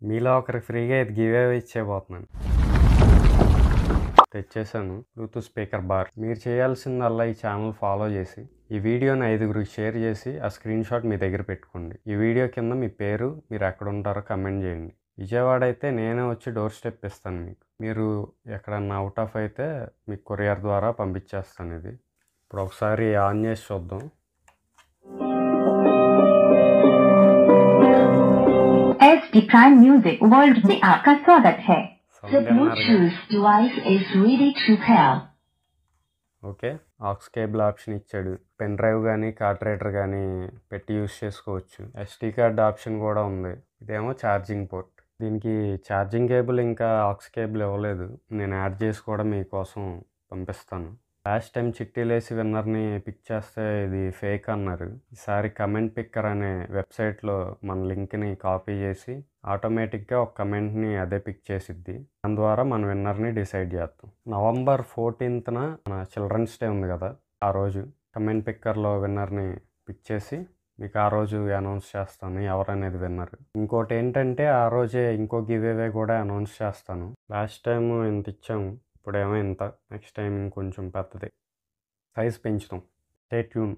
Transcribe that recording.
మీలో ఒకరికి ఫ్రీగా ఇది గివ్ అవే ఇచ్చేయబోతున్నాను. తెచ్చేసాను బ్లూటూత్ స్పీకర్ బార్. మీరు చేయాల్సిందల్లా ఈ ఛానల్ ఫాలో చేసి ఈ వీడియోని 5గురికి షేర్ చేసి ఆ స్క్రీన్ షాట్ మీ దగ్గర పెట్టుకోండి. ఈ వీడియో కింద మీ పేరు, మీరు ఎక్కడ ఉంటారో కమెంట్ చేయండి. విజయవాడ అయితే నేనే వచ్చి డోర్ స్టెప్ ఇస్తాను మీకు. మీరు ఎక్కడన్నా అవుట్ ఆఫ్ అయితే మీకు కొరియర్ ద్వారా పంపించేస్తాను. ఇది ఇప్పుడు ఒకసారి ఆన్ చేసి చూద్దాం. SD Prime Music World में आपका स्वागत है. The Bluetooth device is ready to pair. Okay, aux cable option ఇచ్చాడు. పెన్ డ్రైవ్ కానీ కార్డ్ రైడర్ కానీ పెట్టి యూస్ చేసుకోవచ్చు. SD కార్డ్ ఆప్షన్ కూడా ఉంది. ఇదేమో ఛార్జింగ్ పోర్ట్. దీనికి ఛార్జింగ్ కేబుల్ ఇంకా ఆక్స్ కేబుల్ ఇవ్వలేదు. నేను యాడ్ చేసి కూడా మీకోసం పంపిస్తాను. లాస్ట్ టైం చిట్టీలేసి విన్నర్ని పిక్ చేస్తే ఇది ఫేక్ అన్నారు. ఈసారి కమెంట్ పిక్కర్ అనే వెబ్సైట్లో మన లింక్ని కాపీ చేసి ఆటోమేటిక్గా ఒక కమెంట్ని అదే పిక్ చేసిద్ది. దాని ద్వారా మన విన్నర్ని డిసైడ్ చేస్తాం. November 14th మన చిల్డ్రన్స్ డే ఉంది కదా, ఆ రోజు కమెంట్ పిక్కర్లో విన్నర్ని పిక్ చేసి మీకు ఆ రోజు అనౌన్స్ చేస్తాను ఎవరనేది విన్నర్. ఇంకోటి ఏంటంటే ఆ రోజే ఇంకో గివ్ అవే కూడా అనౌన్స్ చేస్తాను. లాస్ట్ టైం ఇంత ఇచ్చాము, ఇప్పుడేమో ఇంత. నెక్స్ట్ టైం ఇంకొంచెం పెద్దది సైజ్ పెంచుతాం. Stay tune.